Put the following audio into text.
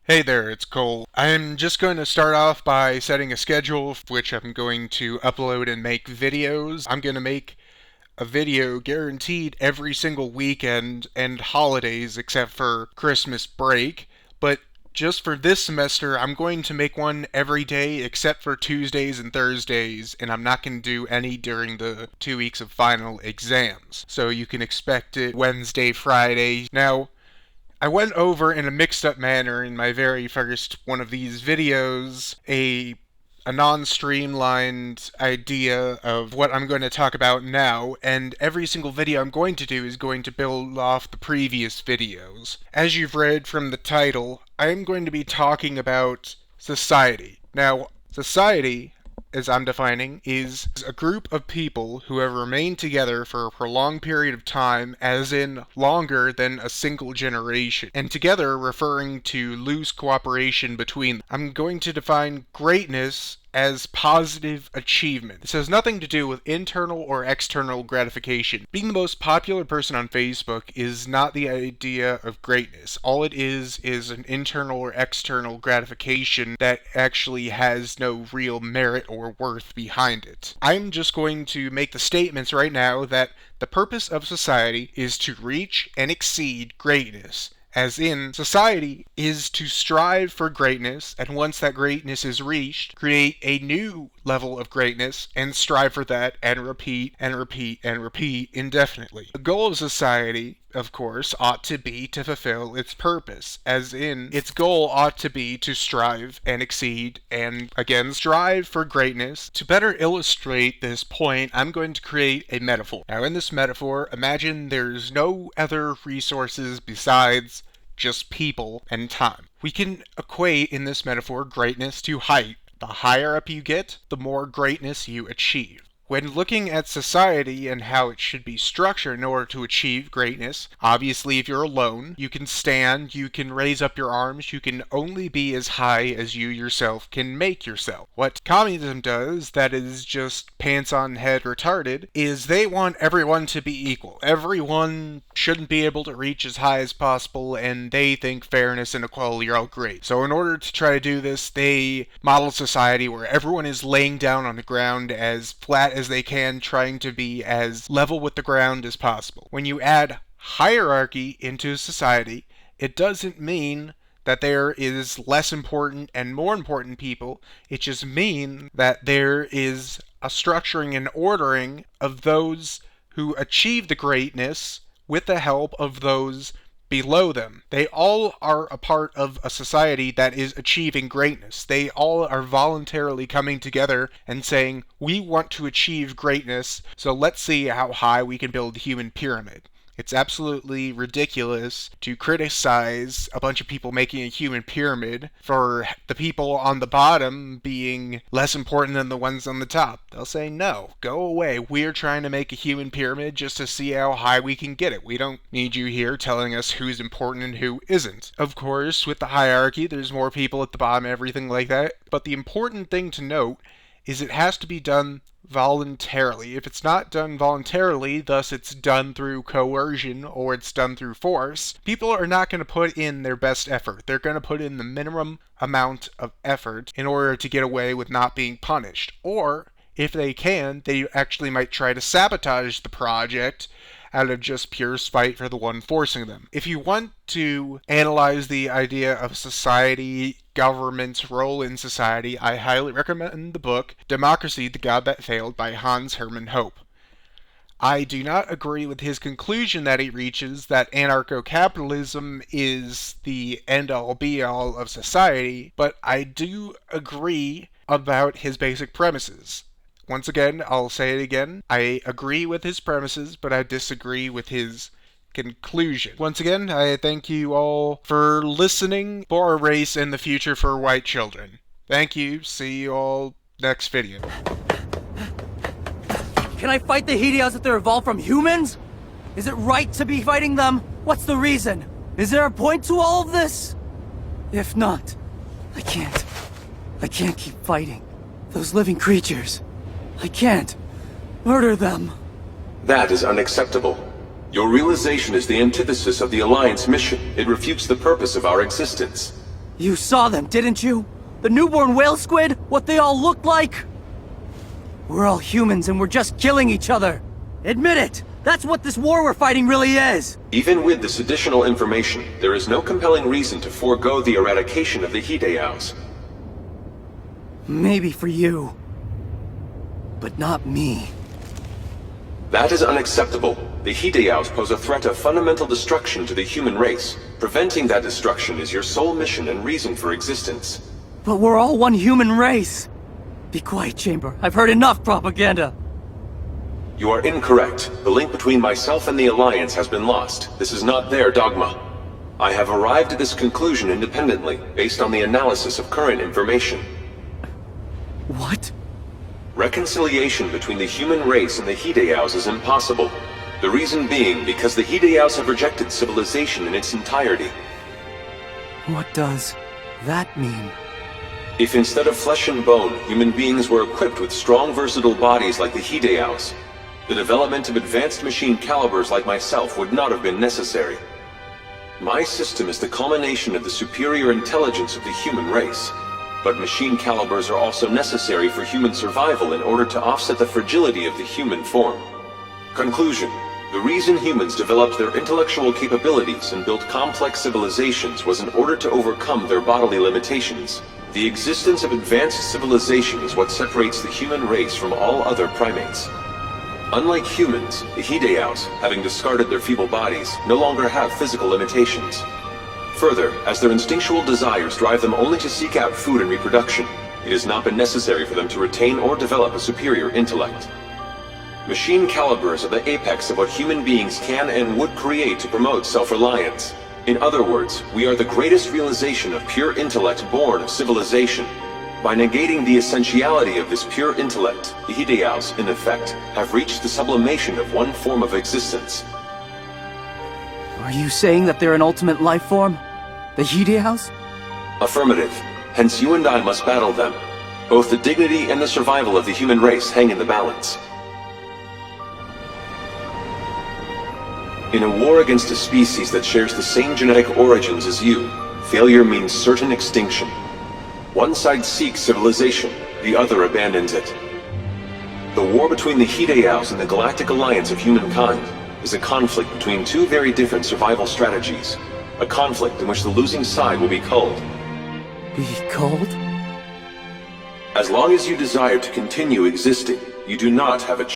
Hey there, it's Cole. I'm just going to start off by setting a schedule for which I'm going to upload and make videos. I'm going to make a video guaranteed every single weekend and holidays except for Christmas break, but just for this semester, I'm going to make one every day except for Tuesdays and Thursdays, and I'm not going to do any during the 2 weeks of final exams. So you can expect it Wednesday, Friday. Now, I went over in a mixed up manner in my very first one of these videos a non-streamlined idea of what I'm going to talk about now, and every single video I'm going to do is going to build off the previous videos. As you've read from the title, I'm going to be talking about society. Now, society, as I'm defining, is a group of people who have remained together for a prolonged period of time, as in longer than a single generation, and together referring to loose cooperation between them. I'm going to define greatness as positive achievement. This has nothing to do with internal or external gratification. Being the most popular person on Facebook is not the idea of greatness. All it is an internal or external gratification that actually has no real merit or worth behind it. I'm just going to make the statements right now that the purpose of society is to reach and exceed greatness. As in, society is to strive for greatness, and once that greatness is reached, create a new level of greatness, and strive for that, and repeat, and repeat, and repeat indefinitely. The goal of society, of course, ought to be to fulfill its purpose, as in, its goal ought to be to strive and exceed, and again, strive for greatness. To better illustrate this point, I'm going to create a metaphor. Now, in this metaphor, imagine there's no other resources besides just people and time. We can equate in this metaphor greatness to height. The higher up you get, the more greatness you achieve. When looking at society and how it should be structured in order to achieve greatness, obviously if you're alone, you can stand, you can raise up your arms, you can only be as high as you yourself can make yourself. What communism does, that is just pants on head retarded, is they want everyone to be equal. Everyone shouldn't be able to reach as high as possible, and they think fairness and equality are all great. So in order to try to do this, they model society where everyone is laying down on the ground as flat as they can, trying to be as level with the ground as possible. When you add hierarchy into society, it doesn't mean that there is less important and more important people. It just means that there is a structuring and ordering of those who achieve the greatness with the help of those below them. They all are a part of a society that is achieving greatness. They all are voluntarily coming together and saying, we want to achieve greatness, so let's see how high we can build the human pyramid. It's absolutely ridiculous to criticize a bunch of people making a human pyramid for the people on the bottom being less important than the ones on the top. They'll say, no, go away. We're trying to make a human pyramid just to see how high we can get it. We don't need you here telling us who's important and who isn't. Of course, with the hierarchy, there's more people at the bottom, everything like that. But the important thing to note is it has to be done voluntarily. If it's not done voluntarily, thus it's done through coercion or it's done through force, people are not going to put in their best effort. They're going to put in the minimum amount of effort in order to get away with not being punished. Or, if they can, they actually might try to sabotage the project out of just pure spite for the one forcing them. If you want to analyze the idea of society, government's role in society, I highly recommend the book Democracy, the God That Failed by Hans Hermann Hoppe. I do not agree with his conclusion that he reaches that anarcho-capitalism is the end-all be-all of society, but I do agree about his basic premises. Once again, I'll say it again, I agree with his premises, but I disagree with his conclusion. Once again, I thank you all for listening for a race in the future for white children. Thank you, see you all next video. Can I fight the Helios if they're evolved from humans? Is it right to be fighting them? What's the reason? Is there a point to all of this? If not, I can't keep fighting. Those living creatures. I can't murder them. That is unacceptable. Your realization is the antithesis of the Alliance mission. It refutes the purpose of our existence. You saw them, didn't you? The newborn whale squid? What they all look like? We're all humans and we're just killing each other. Admit it! That's what this war we're fighting really is! Even with this additional information, there is no compelling reason to forego the eradication of the Hideaos. Maybe for you. But not me. That is unacceptable. The Hideaos pose a threat of fundamental destruction to the human race. Preventing that destruction is your sole mission and reason for existence. But we're all one human race. Be quiet, Chamber. I've heard enough propaganda. You are incorrect. The link between myself and the Alliance has been lost. This is not their dogma. I have arrived at this conclusion independently, based on the analysis of current information. What? Reconciliation between the human race and the Hideaos is impossible. The reason being because the Hideaos have rejected civilization in its entirety. What does that mean? If instead of flesh and bone, human beings were equipped with strong, versatile bodies like the Hideaos, the development of advanced machine calibers like myself would not have been necessary. My system is the culmination of the superior intelligence of the human race. But machine calibers are also necessary for human survival in order to offset the fragility of the human form. Conclusion. The reason humans developed their intellectual capabilities and built complex civilizations was in order to overcome their bodily limitations. The existence of advanced civilization is what separates the human race from all other primates. Unlike humans, the Hideaos, having discarded their feeble bodies, no longer have physical limitations. Further, as their instinctual desires drive them only to seek out food and reproduction, it has not been necessary for them to retain or develop a superior intellect. Machine calibers are the apex of what human beings can and would create to promote self-reliance. In other words, we are the greatest realization of pure intellect born of civilization. By negating the essentiality of this pure intellect, the Hideaos, in effect, have reached the sublimation of one form of existence. Are you saying that they're an ultimate life form? The Hideaos? Affirmative. Hence you and I must battle them. Both the dignity and the survival of the human race hang in the balance. In a war against a species that shares the same genetic origins as you, failure means certain extinction. One side seeks civilization, the other abandons it. The war between the Hideaos and the Galactic Alliance of Humankind is a conflict between two very different survival strategies. A conflict in which the losing side will be culled. Be culled? As long as you desire to continue existing, you do not have a choice.